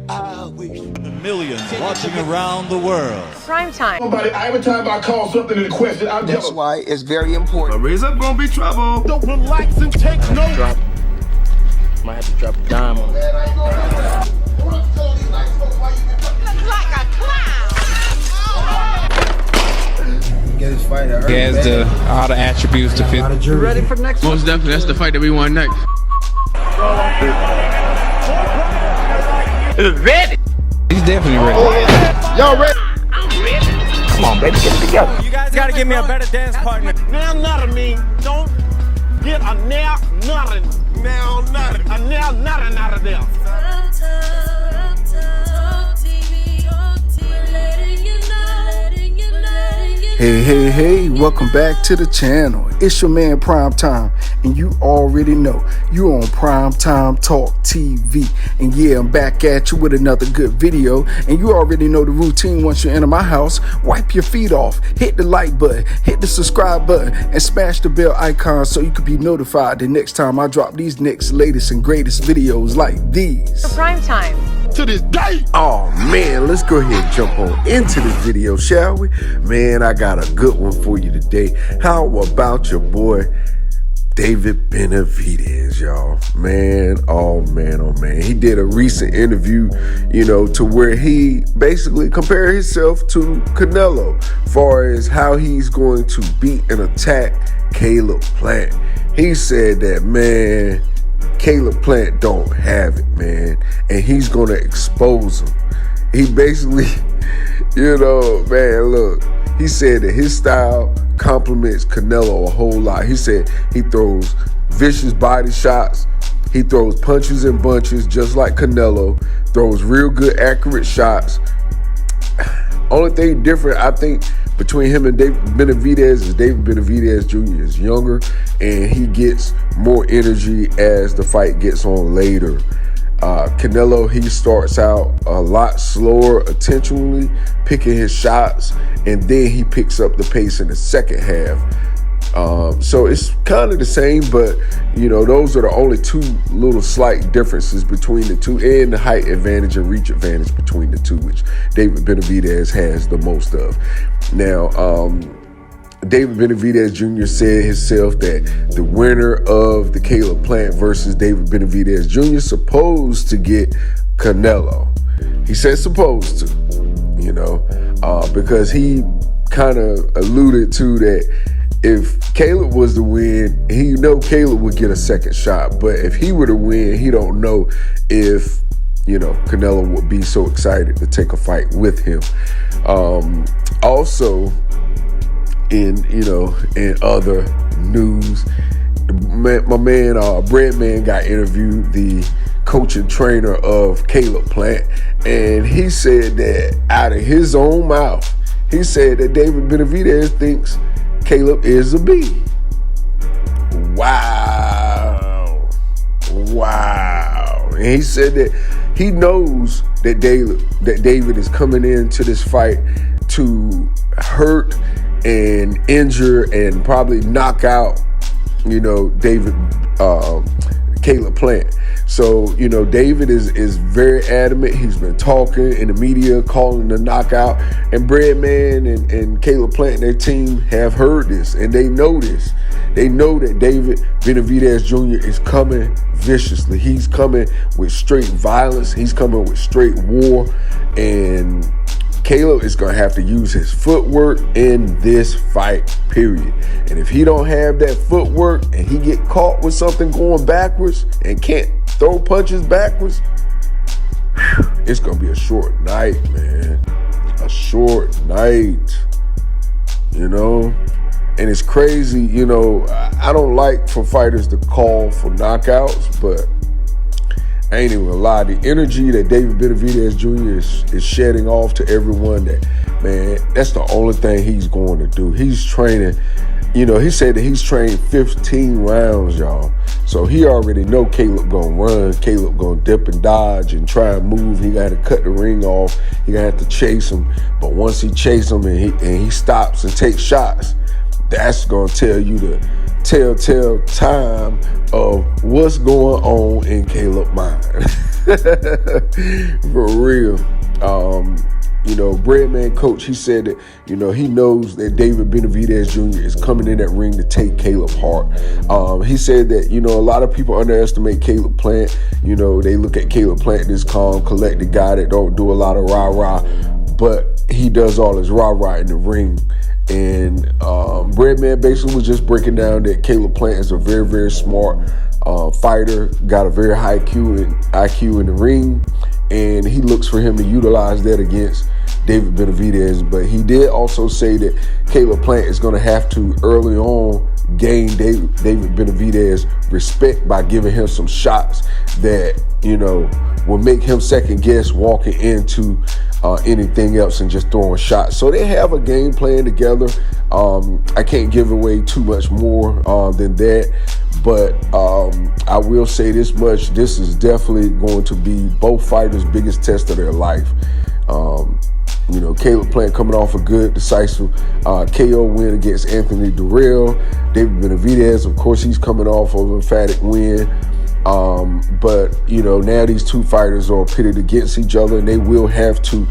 I wish. Millions watching around the world. Prime time. Every time I call something into question, I'm That's why it's very important. raise up, gonna be trouble. Don't relax and take notes. Might have to drop a dime on that. He has all the attributes to fit. You ready for the next one? Most definitely, that's the fight that we want next. Ready? He's definitely ready. Y'all ready? I'm ready. Come on, baby, get it together. You guys gotta give me a better dance partner. Now nothing mean don't get a now nothing. Now nothing. A now nothing out of there. Hey, welcome back to the channel. It's your man Prime Time, and you already know you on PrimeTime Talk TV. And yeah, I'm back at you with another good video, and you already know the routine. Once you enter my house, wipe your feet off, hit the like button, hit the subscribe button, and smash the bell icon so you can be notified the next time I drop these next latest and greatest videos like these. For Prime Time. To this day. Oh man, let's go ahead and jump on into this video, shall we? Man, I got a good one for you today. How about your boy David Benavidez, y'all? Man, oh man. He did a recent interview, to where he basically compared himself to Canelo far as how he's going to beat and attack Caleb Plant. He said that, man, Caleb Plant don't have it, man, and he's gonna expose him. He basically, man, look, he said that his style complements Canelo a whole lot. He said he throws vicious body shots, he throws punches and bunches just like Canelo, throws real good accurate shots. Only thing different, I think, between him and David Benavidez is David Benavidez Jr. is younger and he gets more energy as the fight gets on later. Canelo, he starts out a lot slower, intentionally picking his shots, and then he picks up the pace in the second half. So it's kind of the same, but those are the only two little slight differences between the two, and the height advantage and reach advantage between the two, which David Benavidez has the most of. Now, David Benavidez Jr. said himself that the winner of the Caleb Plant versus David Benavidez Jr. is supposed to get Canelo. He said supposed to, because he kind of alluded to that if Caleb was to win, Caleb would get a second shot. But if he were to win, he don't know if, Canelo would be so excited to take a fight with him. Also, in other news, my man Breadman got interviewed, the coach and trainer of Caleb Plant, and he said that out of his own mouth, he said that David Benavidez thinks Caleb is a B. Wow. And he said that he knows that David is coming into this fight to hurt and injure and probably knock out, Caleb Plant. So, David is very adamant. He's been talking in the media, calling the knockout. And Breadman and Caleb Plant and their team have heard this, and they know this. They know that David Benavidez Jr. is coming viciously. He's coming with straight violence. He's coming with straight war. And Caleb is going to have to use his footwork in this fight, period. And if he don't have that footwork and he get caught with something going backwards and can't throw punches backwards, it's going to be a short night, man. A short night, And it's crazy, I don't like for fighters to call for knockouts, but I ain't even gonna lie. The energy that David Benavidez Jr. is shedding off to everyone, that's the only thing he's going to do. He's training, he said that he's trained 15 rounds, y'all. So he already know Caleb gonna run, Caleb gonna dip and dodge and try and move. He got to cut the ring off. He gonna have to chase him. But once he chases him and he stops and takes shots, that's gonna tell you the telltale time of what's going on in Caleb's mind. For real. Breadman Coach, he said that, he knows that David Benavidez Jr. is coming in that ring to take Caleb Hart. He said that, a lot of people underestimate Caleb Plant. They look at Caleb Plant, this calm, collected guy that don't do a lot of rah-rah, but he does all his rah-rah in the ring. And Breadman basically was just breaking down that Caleb Plant is a very, very smart fighter, got a very high IQ in the ring, and he looks for him to utilize that against David Benavidez. But he did also say that Caleb Plant is going to have to early on gain David Benavidez respect by giving him some shots that, will make him second guess walking into anything else and just throwing shots. So they have a game plan together. I can't give away too much more than that. But I will say this much. This is definitely going to be both fighters' biggest test of their life. Caleb Plant coming off a good, decisive KO win against Anthony Durrell. David Benavidez, of course, he's coming off of an emphatic win. But now these two fighters are pitted against each other, and they will have to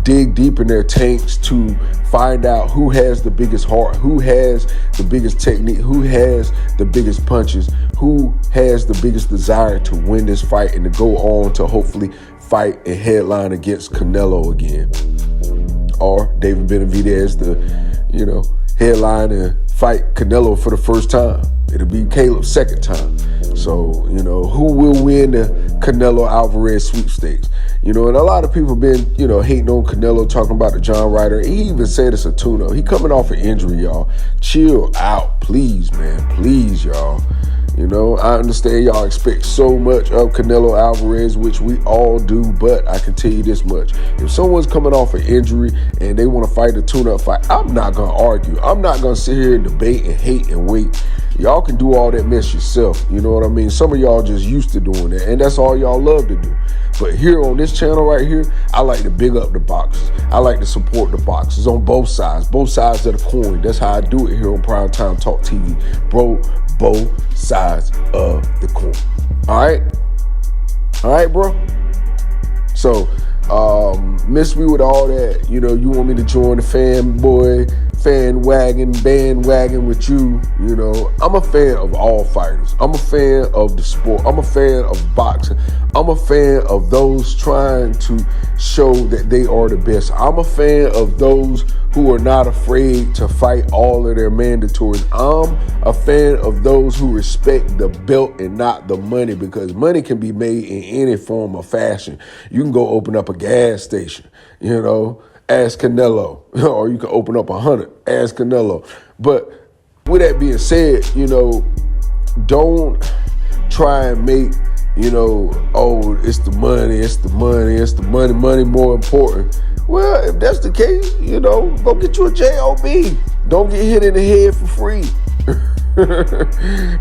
dig deep in their tanks to find out who has the biggest heart, who has the biggest technique, who has the biggest punches, who has the biggest desire to win this fight and to go on to hopefully fight and headline against Canelo again. Or David Benavidez to, headline and fight Canelo for the first time. It'll be Caleb's second time. So, who will win the Canelo Alvarez sweepstakes? And a lot of people been, hating on Canelo, talking about the John Ryder. He even said it's a tune-up. He coming off an injury, y'all. Chill out, please, man. Please, y'all. I understand y'all expect so much of Canelo Alvarez, which we all do, but I can tell you this much. If someone's coming off an injury and they want to fight a tune-up fight, I'm not going to argue. I'm not going to sit here and debate and hate and wait. Y'all can do all that mess yourself. You know what I mean? Some of y'all just used to doing that, and that's all y'all love to do. But here on this channel right here, I like to big up the boxers. I like to support the boxers on both sides of the coin. That's how I do it here on Primetime Talk TV. Bro, both sides of the coin. All right, bro? So, miss me with all that. You want me to join the bandwagon with you. I'm a fan of all fighters. I'm a fan of the sport. I'm a fan of boxing. I'm a fan of those trying to show that they are the best. I'm a fan of those who are not afraid to fight all of their mandatories. I'm a fan of those who respect the belt and not the money, because money can be made in any form or fashion. You can go open up a gas station, ask Canelo, or you can open up 100, ask Canelo. But with that being said, don't try and make, it's the money more important. Well, if that's the case, go get you a JOB. Don't get hit in the head for free.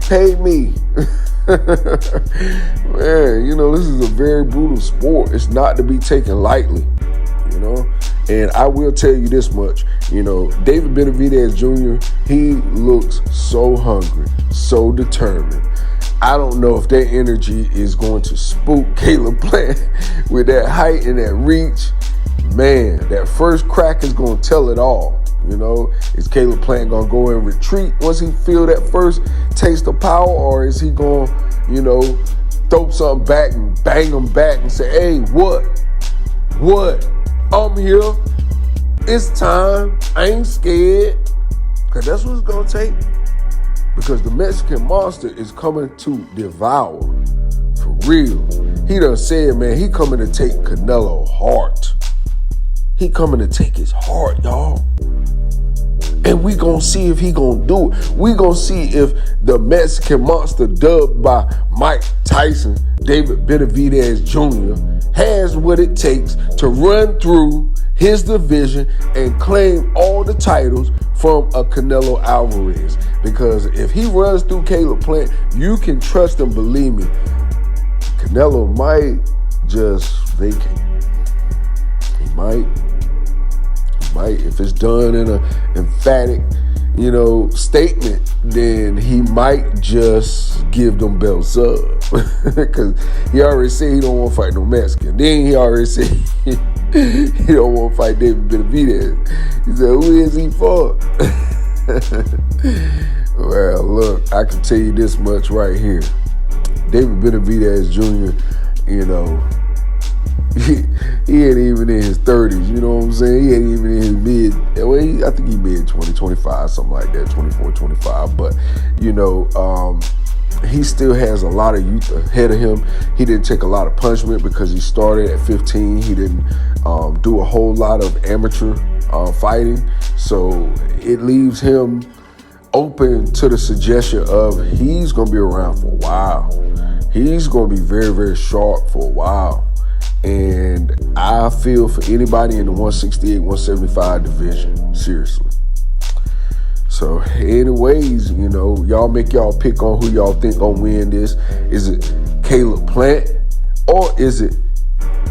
Pay me. Man, this is a very brutal sport. It's not to be taken lightly, And I will tell you this much, David Benavidez Jr., he looks so hungry, so determined. I don't know if that energy is going to spook Caleb Plant with that height and that reach. Man, that first crack is going to tell it all. Is Caleb Plant going to go and retreat once he feel that first taste of power, or is he going to, throw something back and bang him back and say, hey, what? I'm here. It's time. I ain't scared. Because that's what it's going to take. Because the Mexican monster is coming to devour. For real. He done said, man, he coming to take Canelo heart. He coming to take his heart, y'all. And we gonna see if he gonna do it. We gonna see if the Mexican monster dubbed by Mike Tyson, David Benavidez Jr., has what it takes to run through his division and claim all the titles from a Canelo Alvarez. Because if he runs through Caleb Plant, you can trust and believe me, Canelo might just vacate. He might, if it's done in an emphatic statement, then he might just give them belts up. Because he already said he don't want to fight no Mexican. Then he already said he don't want to fight David Benavidez. He said, who is he for? Well, look, I can tell you this much right here. David Benavidez Jr., he ain't even in his 30s, you know what I'm saying? He ain't even in his I think he mid 20, 25, something like that, 24, 25. But, he still has a lot of youth ahead of him. He didn't take a lot of punishment because he started at 15. He didn't do a whole lot of amateur fighting. So it leaves him open to the suggestion of he's going to be around for a while. He's going to be very, very sharp for a while. And I feel for anybody in the 168, 175 division, seriously. So anyways, y'all make y'all pick on who y'all think gonna win this. Is it Caleb Plant or is it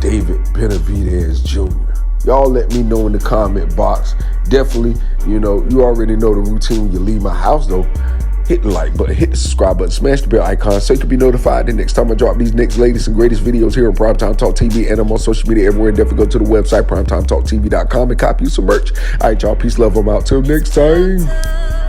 David Benavidez Jr.? Y'all let me know in the comment box. Definitely, you already know the routine when you leave my house though. Hit the like button, hit the subscribe button, smash the bell icon so you can be notified the next time I drop these next latest and greatest videos here on Primetime Talk TV, and I'm on social media everywhere. Definitely go to the website, PrimeTimeTalkTV.com, and copy you some merch. All right, y'all, peace, love, I'm out. Till next time.